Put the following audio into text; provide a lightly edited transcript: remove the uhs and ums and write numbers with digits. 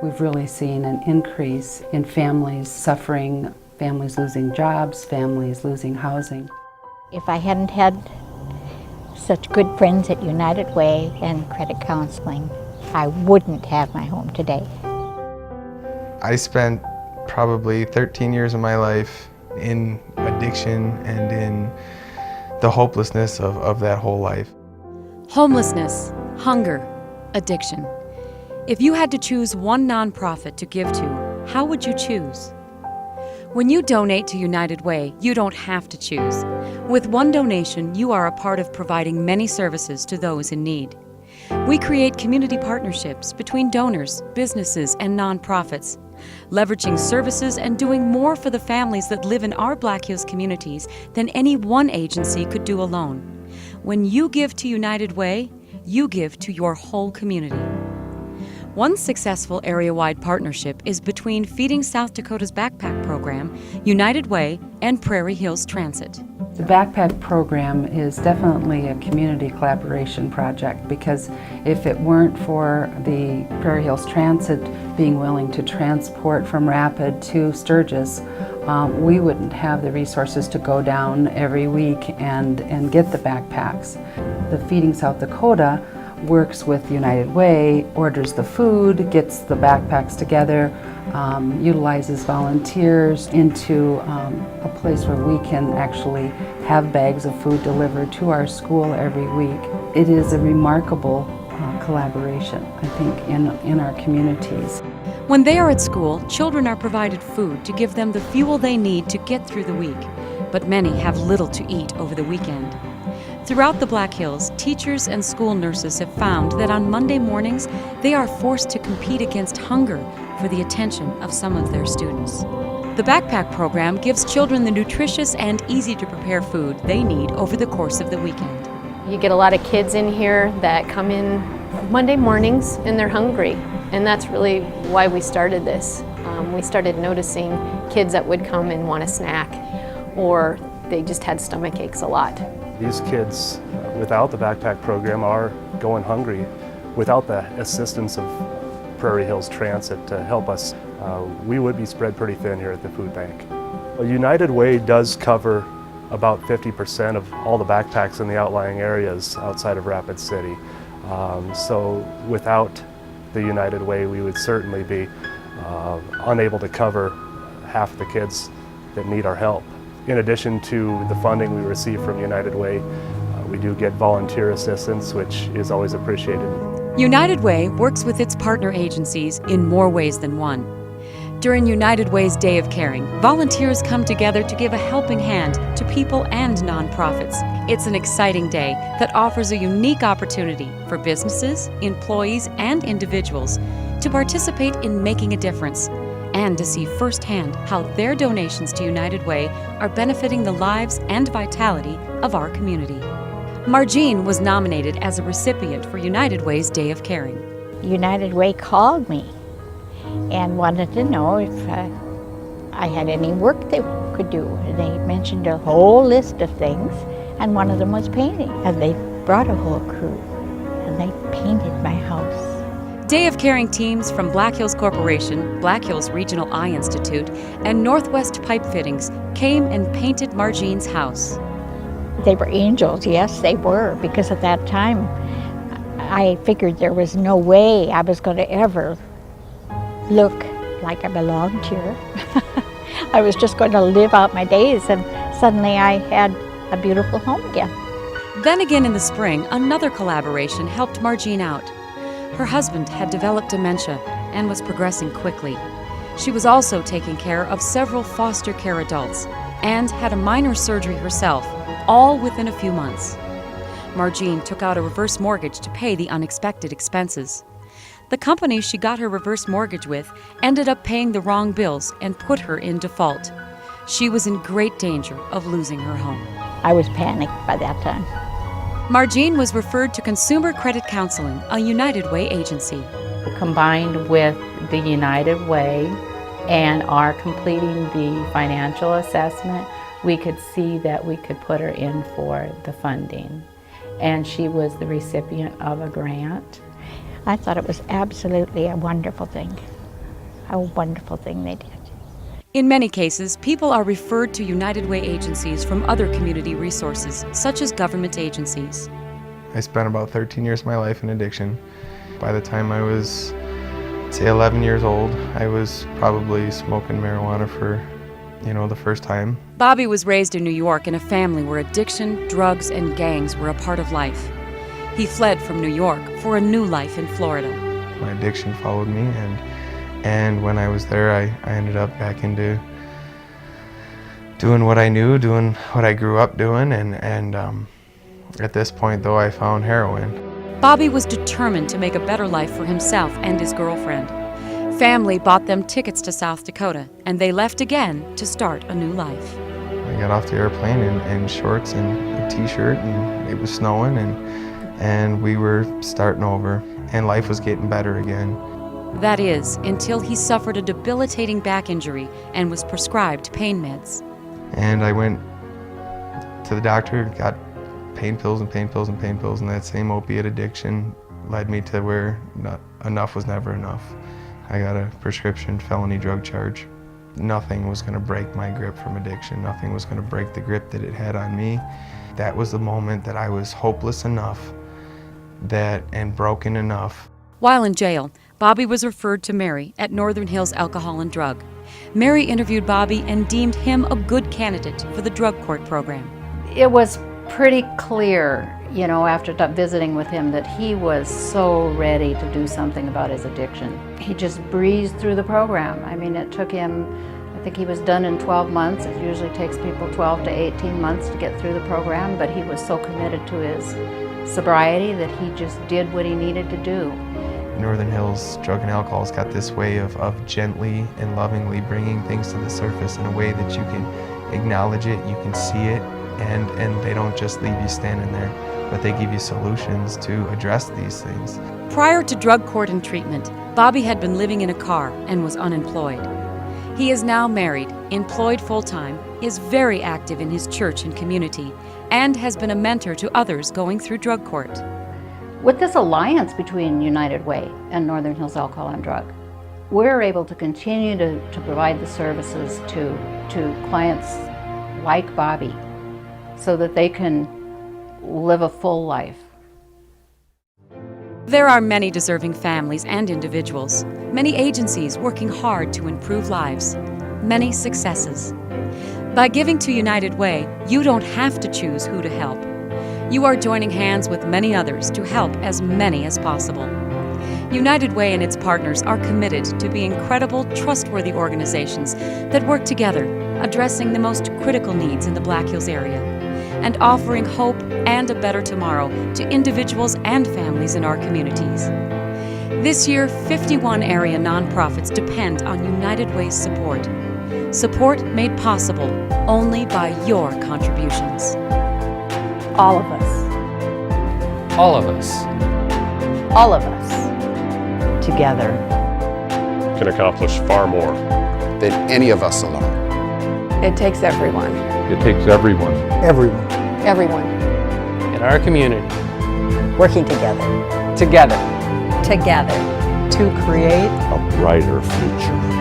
we've really seen an increase in families suffering, families losing jobs, families losing housing. If I hadn't had such good friends at United Way and credit counseling, I wouldn't have my home today. I spent probably 13 years of my life in addiction and in the hopelessness of that whole life. Homelessness, hunger, addiction. If you had to choose one nonprofit to give to, how would you choose? When you donate to United Way, you don't have to choose. With one donation, you are a part of providing many services to those in need. We create community partnerships between donors, businesses, and nonprofits, leveraging services and doing more for the families that live in our Black Hills communities than any one agency could do alone. When you give to United Way, you give to your whole community. One successful area-wide partnership is between Feeding South Dakota's Backpack Program, United Way, and Prairie Hills Transit. The Backpack Program is definitely a community collaboration project, because if it weren't for the Prairie Hills Transit being willing to transport from Rapid to Sturgis, we wouldn't have the resources to go down every week and get the backpacks. The Feeding South Dakota works with United Way, orders the food, gets the backpacks together, utilizes volunteers into a place where we can actually have bags of food delivered to our school every week. It is a remarkable collaboration, I think, in our communities. When they are at school, children are provided food to give them the fuel they need to get through the week, but many have little to eat over the weekend. Throughout the Black Hills, teachers and school nurses have found that on Monday mornings, they are forced to compete against hunger for the attention of some of their students. The Backpack Program gives children the nutritious and easy-to-prepare food they need over the course of the weekend. You get a lot of kids in here that come in Monday mornings and they're hungry, and that's really why we started this. We started noticing kids that would come and want a snack, or they just had stomach aches a lot. These kids, without the Backpack Program, are going hungry. Without the assistance of Prairie Hills Transit to help us, we would be spread pretty thin here at the food bank. United Way does cover about 50% of all the backpacks in the outlying areas outside of Rapid City. So without the United Way, we would certainly be unable to cover half the kids that need our help. In addition to the funding we receive from United Way, we do get volunteer assistance, which is always appreciated. United Way works with its partner agencies in more ways than one. During United Way's Day of Caring, volunteers come together to give a helping hand to people and nonprofits. It's an exciting day that offers a unique opportunity for businesses, employees, and individuals to participate in making a difference, and to see firsthand how their donations to United Way are benefiting the lives and vitality of our community. Margene was nominated as a recipient for United Way's Day of Caring. United Way called me and wanted to know if I had any work they could do. They mentioned a whole list of things, and one of them was painting. And they brought a whole crew, and they painted my house. Day of Caring teams from Black Hills Corporation, Black Hills Regional Eye Institute, and Northwest Pipe Fittings came and painted Margene's house. They were angels, yes, they were, because at that time I figured there was no way I was going to ever look like I belonged here. I was just going to live out my days, and suddenly I had a beautiful home again. Then again in the spring, another collaboration helped Margene out. Her husband had developed dementia and was progressing quickly. She was also taking care of several foster care adults and had a minor surgery herself, all within a few months. Margene took out a reverse mortgage to pay the unexpected expenses. The company she got her reverse mortgage with ended up paying the wrong bills and put her in default. She was in great danger of losing her home. I was panicked by that time. Margene was referred to Consumer Credit Counseling, a United Way agency. Combined with the United Way and our completing the financial assessment, we could see that we could put her in for the funding. And she was the recipient of a grant. I thought it was absolutely a wonderful thing. a wonderful thing they did. In many cases, people are referred to United Way agencies from other community resources, such as government agencies. I spent about 13 years of my life in addiction. By the time I was, say, 11 years old, I was probably smoking marijuana for, the first time. Bobby was raised in New York in a family where addiction, drugs, and gangs were a part of life. He fled from New York for a new life in Florida. My addiction followed me, and when I was there, I ended up back into doing what I knew, doing what I grew up doing, and at this point, though, I found heroin. Bobby was determined to make a better life for himself and his girlfriend. Family bought them tickets to South Dakota, and they left again to start a new life. I got off the airplane in shorts and a t-shirt, and it was snowing, and we were starting over, and life was getting better again. That is, until he suffered a debilitating back injury and was prescribed pain meds. And I went to the doctor, got pain pills and pain pills and pain pills, and that same opiate addiction led me to where enough was never enough. I got a prescription felony drug charge. Nothing was going to break my grip from addiction. Nothing was going to break the grip that it had on me. That was the moment that I was hopeless enough and broken enough. While in jail, Bobby was referred to Mary at Northern Hills Alcohol and Drug. Mary interviewed Bobby and deemed him a good candidate for the drug court program. It was pretty clear, after visiting with him, that he was so ready to do something about his addiction. He just breezed through the program. I mean, it took him, I think he was done in 12 months. It usually takes people 12 to 18 months to get through the program, but he was so committed to his sobriety that he just did what he needed to do. Northern Hills Drug and Alcohol's got this way of gently and lovingly bringing things to the surface in a way that you can acknowledge it, you can see it, and they don't just leave you standing there, but they give you solutions to address these things. Prior to drug court and treatment, Bobby had been living in a car and was unemployed. He is now married, employed full-time, is very active in his church and community, and has been a mentor to others going through drug court. With this alliance between United Way and Northern Hills Alcohol and Drug, we're able to continue to provide the services to clients like Bobby so that they can live a full life. There are many deserving families and individuals, many agencies working hard to improve lives, many successes. By giving to United Way, you don't have to choose who to help. You are joining hands with many others to help as many as possible. United Way and its partners are committed to being credible, trustworthy organizations that work together, addressing the most critical needs in the Black Hills area, and offering hope and a better tomorrow to individuals and families in our communities. This year, 51 area nonprofits depend on United Way's support. Support made possible only by your contributions. All of us. All of us. All of us. Together. Can accomplish far more than any of us alone. It takes everyone. It takes everyone. Everyone. Everyone. In our community. Working together. Together. Together. To create a brighter future.